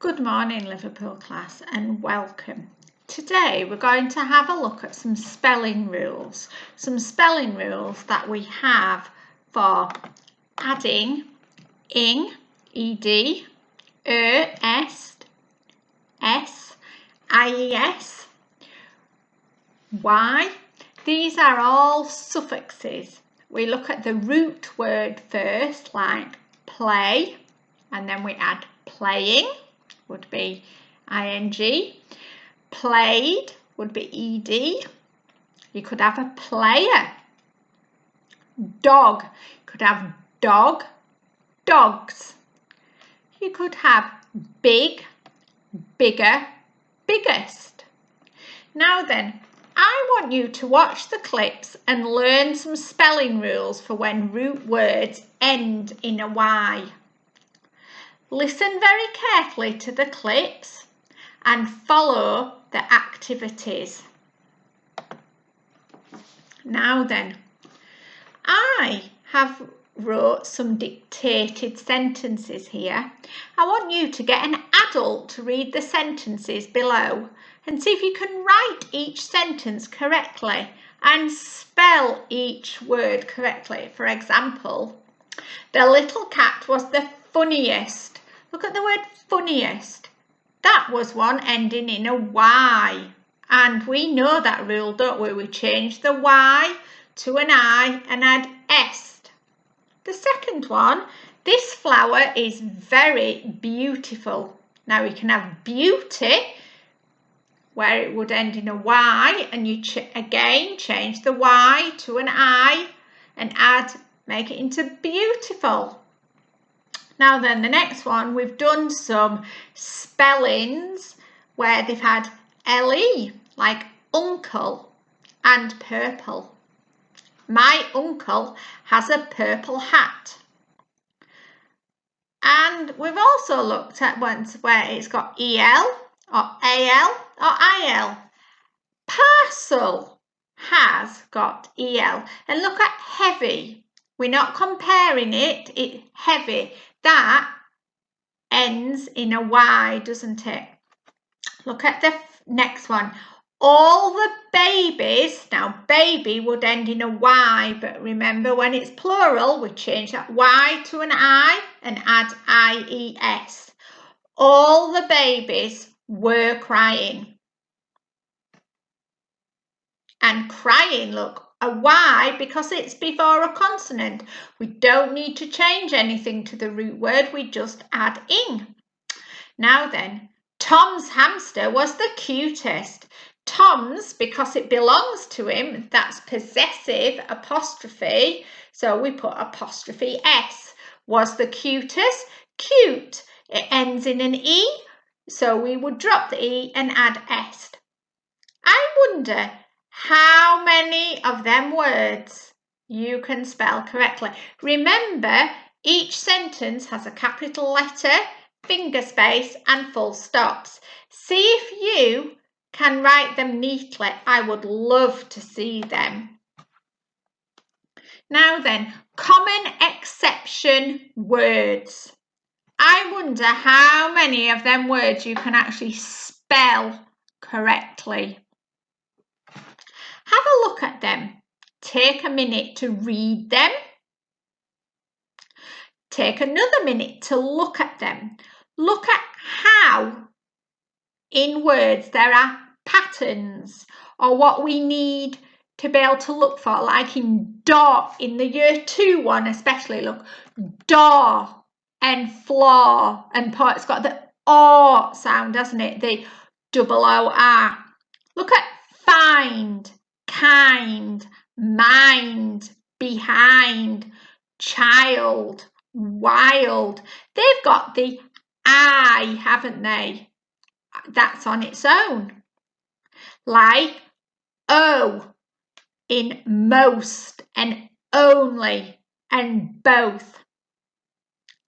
Good morning, Liverpool class, and welcome. Today we're going to have a look at some spelling rules. Some spelling rules that we have for adding ing, ed, est, s, ies, y. These are all suffixes. We look at the root word first, like play, and then we add playing, would be ing. Played would be ed. You could have a player. Dog, you could have dog, dogs. You could have big, bigger, biggest. Now then, I want you to watch the clips and learn some spelling rules for when root words end in a Y. Listen very carefully to the clips and follow the activities. Now then, I have wrote some dictated sentences here. I want you to get an adult to read the sentences below and see if you can write each sentence correctly and spell each word correctly. For example, the little cat was the funniest. Look at the word funniest. That was one ending in a Y. And we know that rule, don't we? We change the Y to an I and add est. The second one, this flower is very beautiful. Now we can have beauty, where it would end in a Y, and you again change the Y to an I and make it into beautiful. Now then, the next one, we've done some spellings where they've had LE, like uncle, and purple. My uncle has a purple hat. And we've also looked at ones where it's got EL or AL or IL. Parcel has got EL. And look at heavy. We're not comparing it, it's heavy. That ends in a Y, doesn't it? Look at the next one. All the babies, now baby would end in a Y, but remember when it's plural, we change that Y to an I and add IES. All the babies were crying. And crying, look, a Y because it's before a consonant. We don't need to change anything to the root word, we just add ing. Now then, Tom's hamster was the cutest. Tom's, because it belongs to him, that's possessive apostrophe, so we put apostrophe S. Was the cutest, cute. It ends in an E, so we would drop the E and add est. I wonder how many of them words you can spell correctly. Remember, each sentence has a capital letter, finger space and full stops. See if you can write them neatly. I would love to see them. Now then, common exception words. I wonder how many of them words you can actually spell correctly. Have a look at them. Take a minute to read them. Take another minute to look at them. Look at how in words there are patterns or what we need to be able to look for, like in door, in the year 2 one especially, look, door and floor and pot, it's got the O sound, hasn't it? The double O-R. Look at find, kind, mind, behind, child, wild. They've got the I, haven't they? That's on its own. Like O in most and only and both.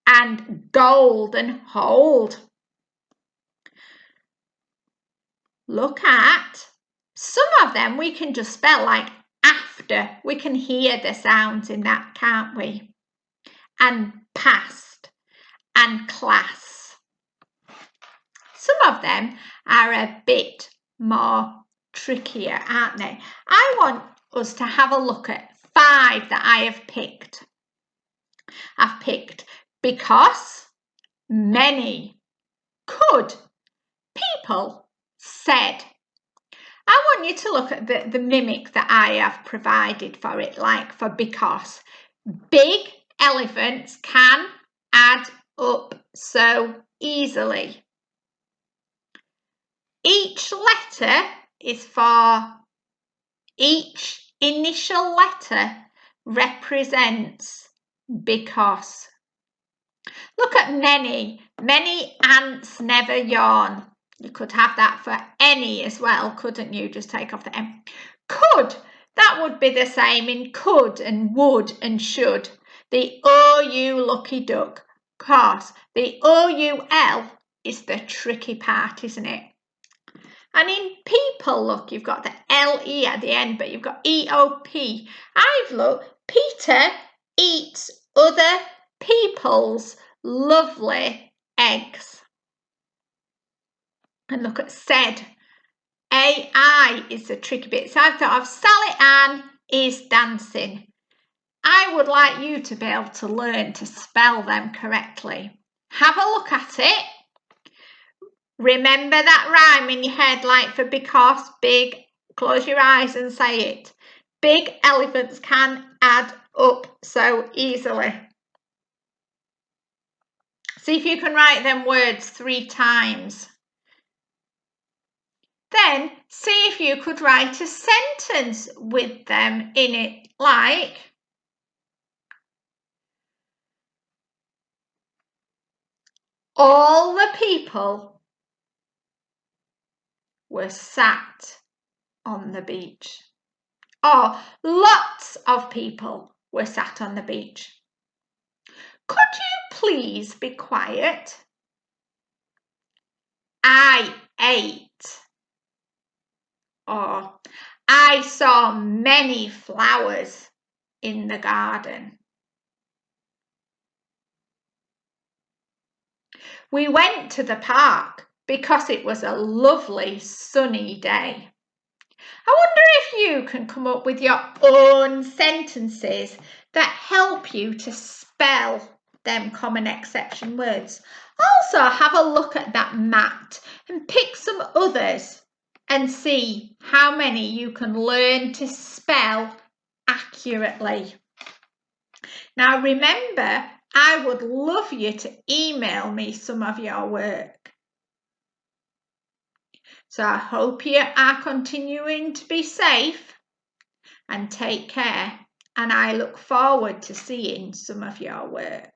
And gold and hold. Look at some of them we can just spell like after. We can hear the sounds in that, can't we? And past and class. Some of them are a bit more trickier, aren't they? I want us to have a look at 5 that I have picked. I've picked because, many, could, people, said. I want you to look at the mimic that I have provided for it, like for because. Big elephants can add up so easily. Each letter is for each initial letter represents because. Look at many. Many ants never yawn. You could have that for any as well, couldn't you? Just take off the M. Could. That would be the same in could and would and should. The O-U lucky duck. Course, the O-U-L is the tricky part, isn't it? And in people, look, you've got the L-E at the end, but you've got E-O-P. I've looked, Peter eats other people's lovely eggs. And look at said. A-I is the tricky bit. So I've thought of Sally Ann is dancing. I would like you to be able to learn to spell them correctly. Have a look at it. Remember that rhyme in your head, like for because, big, close your eyes and say it. Big elephants can add up so easily. See if you can write them words 3 times. Then see if you could write a sentence with them in it, like all the people were sat on the beach. Or lots of people were sat on the beach. Could you please be quiet? I ate. Or I saw many flowers in the garden. We went to the park because it was a lovely sunny day. I wonder if you can come up with your own sentences that help you to spell them common exception words. Also, have a look at that mat and pick some others and see how many you can learn to spell accurately. Now, remember, I would love you to email me some of your work. So I hope you are continuing to be safe and take care, and I look forward to seeing some of your work.